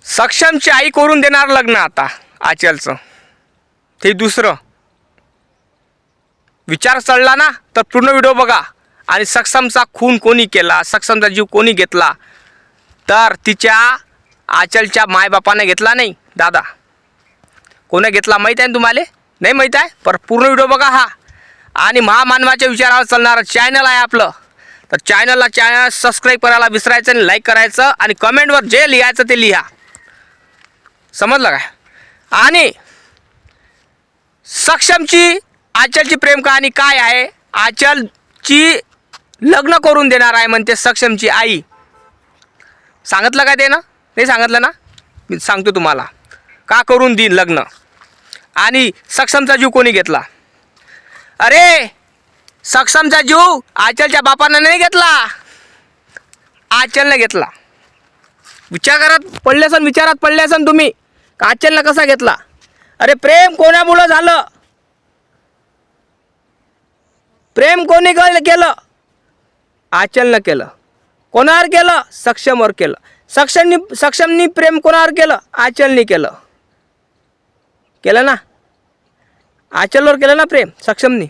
सक्षमची आई करून देणार लग्न आता आचलचं, ते दुसरं. विचार चढला ना तर पूर्ण व्हिडिओ बघा. आणि सक्षमचा खून कोणी केला, सक्षमचा जीव कोणी घेतला, तर तिच्या आचलच्या मायबापाने घेतला नाही दादा. कोणी घेतला माहीत आहे तुम्हाला? नाही माहीत आहे? पर पूर्ण व्हिडिओ बघा हा. आणि महामानवाच्या विचारावर चालणारं चॅनल आहे आपलं, तर चॅनल सबस्क्राईब करायला विसरायचं नाही, लाईक करायचं आणि कमेंटवर जे लिहायचं ते लिहा. समजलं काय? आणि सक्षमची आचलची प्रेम कहाणी काय आहे? आचलची लग्न करून देणार आहे म्हणते सक्षमची आई. सांगितलं काय ते ना? नाही सांगितलं ना? मी सांगतो तुम्हाला का करून देईन लग्न. आणि सक्षमचा जीव कोणी घेतला? अरे सक्षमचा जीव आचलच्या बापानं नाही घेतला, आचलने घेतला. विचारात पडले असन तुम्ही का आचलनं कसा घेतला? अरे प्रेम कोणामुळं झालं? प्रेम कोणी केलं? आचलनं केलं. कोणावर केलं? सक्षमवर केलं. सक्षमनी प्रेम कोणावर केलं? आचलनी केलं. केलं ना? आचलवर केलं ना प्रेम सक्षमनी.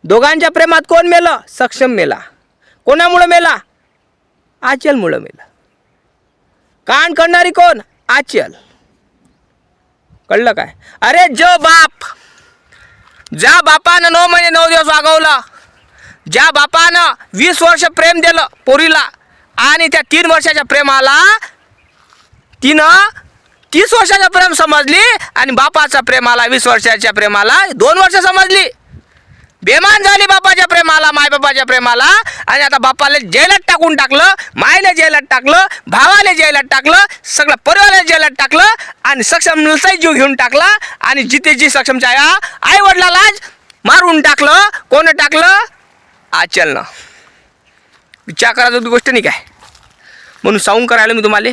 दोघांच्या प्रेमात कोण मेलं? सक्षम मेला. कोणामुळं मेला? आचलमुळं मेला. कांड करणारी कोण? आचल. कळलं काय? अरे ज्या बापानं 9 महिने 9 दिवस वागवलं, ज्या बापानं 20 वर्ष प्रेम दिलं पोरीला, आणि त्या 3 वर्षाच्या प्रेमाला तिनं 30 वर्षाचं प्रेम समजली, आणि बापाच्या प्रेमाला 20 वर्षाच्या प्रेमाला 2 वर्ष समजली. बेमान झाली बापाच्या प्रेमाला, मायबापाच्या प्रेमाला. आणि आता बापाला जेलात टाकून टाकलं, मायला जेलात टाकलं, भावाला जेलात टाकलं, सगळं परिवाराला जेलात टाकलं, आणि सक्षमचाही जीव घेऊन टाकला. आणि जितेजी सक्षमच्या आई वडिलालाच मारून टाकलं. कोण टाकलं? आचलनं. विचार करायची गोष्ट नाही काय? म्हणून सांगून करायला मी तुम्हाला,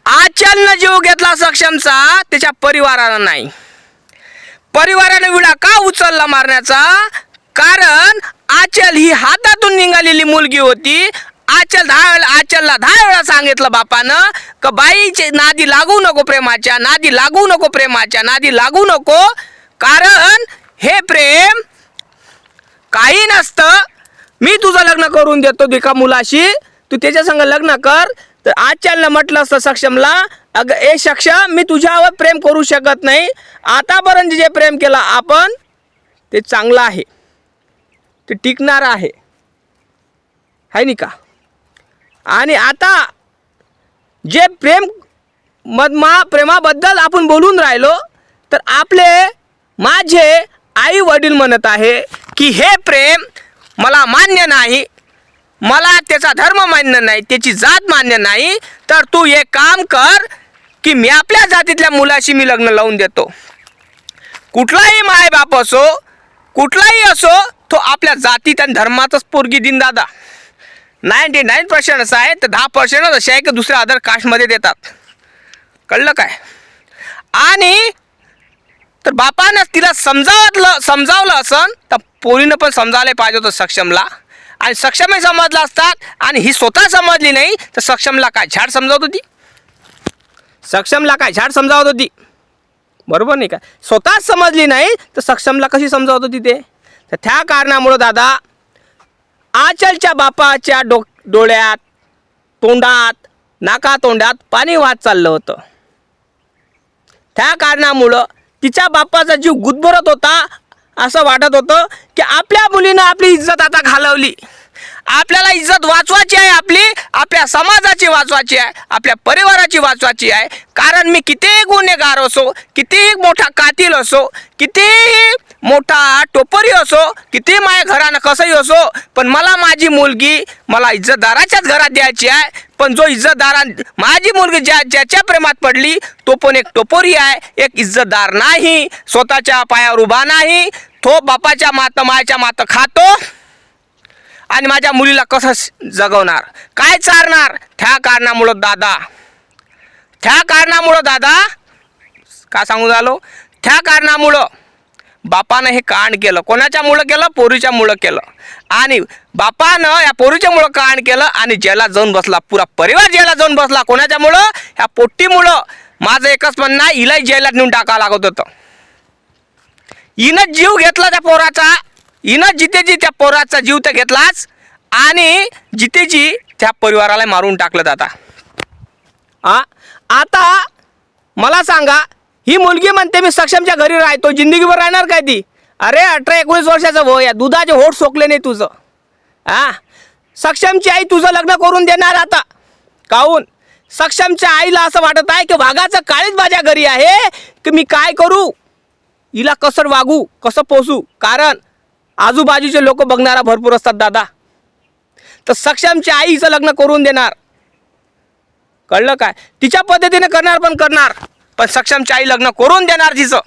आचलनं जीव घेतला सक्षमचा, त्याच्या परिवारानं नाही. परिवाराने विडा का उचलला मारण्याचा? कारण आचल ही हातातून निघालेली मुलगी होती. आचलला 10 वेळा सांगितलं बापानं का बाईचे नादी लागू नको, प्रेमाच्या नादी लागू नको, प्रेमाच्या नादी लागू नको. कारण हे प्रेम काही नसतं. मी तुझं लग्न करून देतो एका मुलाशी, तू त्याच्या संग लग्न कर. तर आचलनं म्हटलं असतं सक्षमला, अगं ए सक्षम, मी तुझ्यावर प्रेम करू शकत नाही. आतापर्यंत जे प्रेम केलं आपण ते चांगलं आहे, ते टिकणार आहे नाही का? आणि आता जे प्रेमाबद्दल आपण बोलून राहिलो, तर माझे आई वडील म्हणत आहे की हे प्रेम मला मान्य नाही, मला त्याचा धर्म मान्य नाही, त्याची जात मान्य नाही. तर तू एक काम कर की मी आपल्या जातीतल्या मुलाशी मी लग्न लावून देतो. कुठलाही मायबाप असो, कुठलाही असो, तो आपल्या जातीत आणि धर्मातच पोरगी दिन दादा. 99% असं आहे, तर 10% असे आहे की दुसऱ्या अदर कास्टमध्ये देतात. कळलं काय? आणि तर बापानं तिला समजावलं असन, तर पोरीनं पण समजायला पाहिजे होतं सक्षमला. आणि सक्षमही समजला असतात, आणि ही स्वतः समजली नाही तर सक्षमला काय झाड समजावत होती? सक्षमला काय झाड समजावत होती? बरोबर नाही का? स्वतःच समजली नाही तर सक्षमला कशी समजावत होती ते? तर त्या कारणामुळं दादा आचलच्या बापाच्या डोळ्यात, तोंडात, नाकातोंडात पाणी वाहत चाललं होतं. त्या कारणामुळं तिच्या बापाचा जीव गुदमरत होता. असं वाटत होतं की आपल्या मुलीनं आपली इज्जत आता घालवली. आपल्याला इज्जत वाचवायची आहे, आपल्या समाजाची वाचवायची आहे, आपल्या परिवाराची वाचवायची आहे. कारण मी कितीही गुन्हेगार असो, कितीही मोठा कातील असो, कितीही मोठा टोपरी असो, किती माझ्या घरानं कसंही असो, पण मला माझी मुलगी मला इज्जतदाराच्याच घरात द्यायची आहे. पण जो माझी मुलगी ज्याच्या प्रेमात पडली तो पण एक टोपरी आहे, एक इज्जतदार नाही, स्वतःच्या पायावर उभा नाही. तो बापाच्या मायच्या मात खातो, आणि माझ्या मुलीला कसं जगवणार, काय चारणार? त्या कारणामुळं दादा का सांगू झालो, त्या कारणामुळं बापानं हे कांड केलं. कोणाच्या मुळं केलं? पोरीच्या मुळं केलं. आणि बापानं या पोरीच्यामुळं कांड केलं आणि जेलात जाऊन बसला. पुरा परिवार जेलात जाऊन बसला. कोणाच्यामुळं? ह्या पोट्टीमुळं. माझं एकच म्हणणं आहे, हिलाही जेलात नेऊन टाकावं लागत होतं. हिनं जीव घेतला त्या पोराचा. हिनं जितेजी त्या पोराचा जीव तर घेतलाच आणि जितेजी त्या परिवाराला मारून टाकलं. आता मला सांगा, ही मुलगी म्हणते मी सक्षमच्या घरी राहतो, जिंदगीभर राहणार काय ती? अरे 18-19 वर्षाचं वय, दुधाचे होठ सोकले नाही तुझं. सक्षमची आई तुझं लग्न करून देणार आता. काहून? सक्षमच्या आईला असं वाटत आहे की वाघाचं काळीच माझ्या घरी आहे, की मी काय करू, हिला कसं वागू, कसं पोसू. कारण आजूबाजूचे लोक बघणारा भरपूर असतात दादा. तर सक्षमच्या आईचं लग्न करून देणार. कळलं काय? तिच्या पद्धतीने करणार, पण सक्षमची आई लग्न करून देणार तिचं.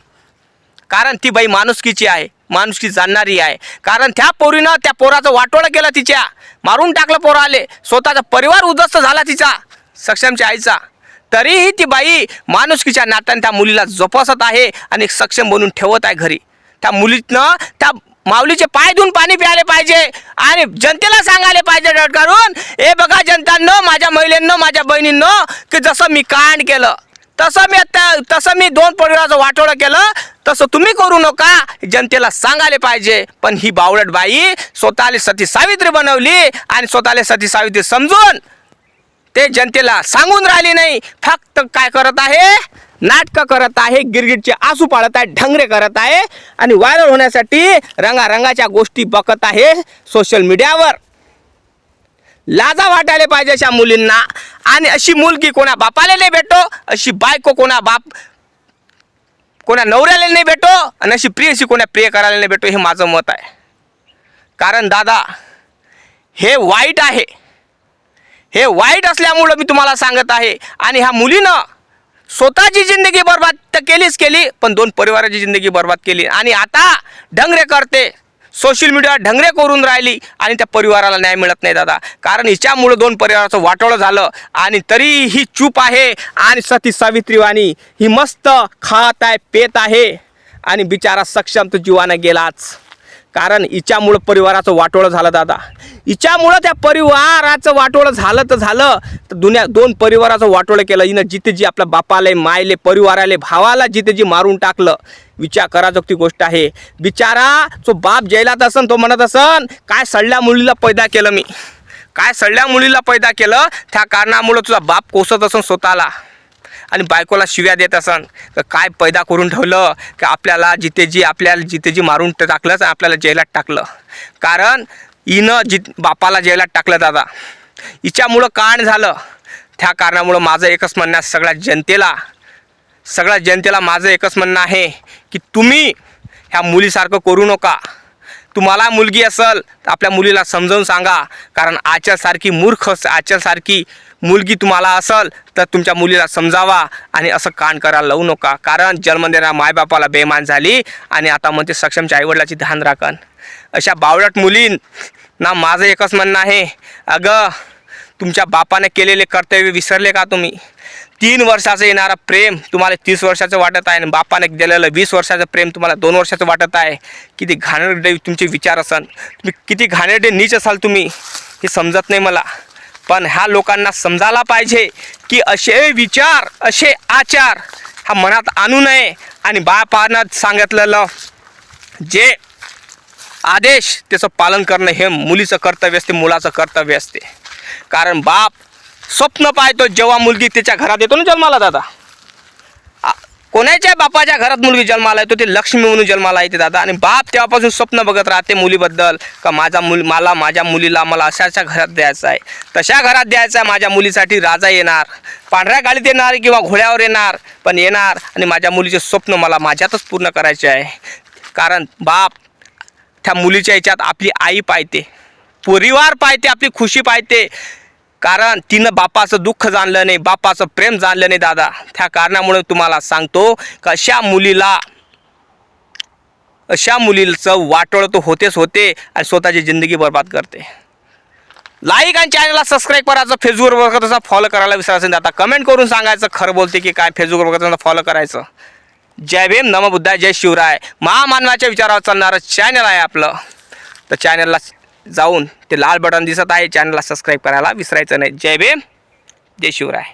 कारण ती बाई माणुसकीची आहे, माणुसकी जाणणारी आहे. कारण त्या पोरीनं त्या पोराचं वाटोळं केलं, तिच्या मारून टाकलं पोराले. स्वतःचा परिवार उद्ध्वस्त झाला तिचा, सक्षमच्या आईचा. तरीही ती बाई माणुसकीच्या नात्याने त्या मुलीला जोपासत आहे आणि सक्षम बनवून ठेवत आहे घरी. त्या मुलीनं त्या माऊलीचे पाय धुवून पाणी प्यायले पाहिजे आणि जनतेला सांगायला पाहिजे डटकारून, हे बघा जनतांनो, माझ्या महिलांनो, माझ्या बहिणींनो, की जसं मी कांड केलं तसं मी 2 परिवाराचं वाटोळं केलं, तसं तुम्ही करू नका, जनतेला सांगायला पाहिजे. पण ही बावळट बाई स्वतःला सती सावित्री बनवली आणि स्वतःला सती सावित्री समजून ते जनतेला सांगून राहिली नाही. फक्त काय करत आहे? नाटकं करत आहे, गिरगिटचे आसू पाळत आहे, ढंगरे करत आहे आणि व्हायरल होण्यासाठी रंगारंगाच्या गोष्टी बघत आहे सोशल मीडियावर. लाजा वाटायला पाहिजे अशा मुलींना. आणि अशी मुलगी कोणा बापाला नाही भेटो, अशी बायको कोणा नवऱ्याला नाही भेटो आणि अशी प्रियशी कोणा प्रिय करायला नाही भेटो, हे माझं मत आहे. कारण दादा, हे वाईट आहे. हे वाईट असल्यामुळं मी तुम्हाला सांगत आहे. आणि ह्या मुलीनं स्वतःची जिंदगी बर्बाद तर केली, पण 2 परिवाराची जिंदगी बर्बाद केली. आणि आता ढंगरे करते, सोशल मीडियावर ढंगरे करून राहिली आणि त्या परिवाराला न्याय मिळत नाही दादा. कारण हिच्यामुळं 2 परिवाराचं वाटोळं झालं आणि तरी ही चूप आहे. आणि सती सावित्रीवाणी ही मस्त खात आहे, पेत आहे आणि बिचारा सक्षम तो जीवानं गेलाच. कारण हिच्यामुळं परिवाराचं वाटोळं झालं दादा. हिच्यामुळं त्या परिवाराचं वाटोळं झालं तर 2 परिवाराचं वाटोळं केलं हिनं. जितेजी आपल्या बापाले, मायले, परिवाराले, भावाला जितेजी मारून टाकलं. विचार कराजोगती गोष्ट आहे. बिचारा तो बाप जेलात असन, तो म्हणत असन, काय सडल्या मुलीला पैदा केलं मी, काय सडल्या मुलीला पैदा केलं. त्या कारणामुळं तुझा बाप कोसत असन स्वतःला आणि बायकोला शिव्या देत असन, काय पैदा करून ठेवलं की आपल्याला जितेजी मारून टाकलं आणि आपल्याला जेलात टाकलं. कारण हिनं बापाला जेलात टाकलं दादा. हिच्यामुळं कांड झालं. त्या कारणामुळं माझं एकच म्हणणं आहे, सगळ्या जनतेला माझं एकच म्हणणं आहे की तुम्ही ह्या मुलीसारखं करू नका. तुम्हाला मुलगी असेल तर आपल्या मुलीला समजावून सांगा. कारण आचलसारखी मुलगी तुम्हाला असेल तर तुमच्या मुलीला समजावा आणि असं कांड करायला लावू नका. कारण जन्म देणाऱ्या मायबापाला बेमान झाली आणि आता म्हणते सक्षमच्या आईवडिलाची ध्यान राखण. अशा बावळट मुलींना माझं एकच म्हणणं आहे, अगं तुमच्या बापाने केलेले कर्तव्य विसरले का तुम्ही? 3 वर्षाचं येणारं प्रेम तुम्हाला 30 वर्षाचं वाटत आहे आणि बापाने दिलेलं 20 वर्षाचं प्रेम तुम्हाला 2 वर्षाचं वाटत आहे. किती घाणेरडे तुमचे विचार असाल, तुम्ही किती घाणेरडे नीच असाल तुम्ही, हे समजत नाही मला. पण ह्या लोकांना समजायला पाहिजे की असे विचार, असे आचार हा मनात आणू नये. आणि बापानं सांगितलेलं जे आदेश त्याचं पालन करणं हे मुलीचं कर्तव्य असते, मुलाचं कर्तव्य असते. कारण बाप स्वप्न पाहतो जेव्हा मुलगी त्याच्या घरात येतो ना जन्माला दादा. कोणाच्या बापाच्या घरात मुलगी जन्माला येतो ते लक्ष्मी म्हणून जन्माला येते दादा. आणि बाप तेव्हापासून स्वप्न बघत राहते मुलीबद्दल का माझ्या मुलीला मला अशाच्या घरात द्यायचं आहे, तशा घरात द्यायचं आहे. माझ्या मुलीसाठी राजा येणार, पांढऱ्या गाडीत येणार किंवा घोड्यावर येणार, पण येणार आणि माझ्या मुलीचे स्वप्न मला माझ्यातच पूर्ण करायचे आहे. कारण बाप त्या मुलीच्या ह्याच्यात आपली आई पाहते, परिवार पाहते, आपली खुशी पाहते. कारण तिनं बापाचं दुःख जाणलं नाही, बापाचं प्रेम जाणलं नाही दादा. त्या कारणामुळे तुम्हाला सांगतो की अशा मुलीचं वाटोळं तो होतेच होते आणि स्वतःची जिंदगी बर्बाद करते. लाईक आणि चॅनलला सबस्क्राईब करायचं, फेसबुकवर बघत असा फॉलो करायला विसरायचं नाही. आता कमेंट करून सांगायचं खरं बोलते की काय, फेसबुकवर बघत फॉलो करायचं. जय भीम, नमो बुद्धाय, जय शिवराय. महामानवाच्या विचारावर चालणारं चॅनल आहे आपलं, तर चॅनलला जाऊन ते लाल बटन दिसत आहे चॅनलला सबस्क्राईब करायला विसरायचं नाही. जय भीम, जय शिवराय.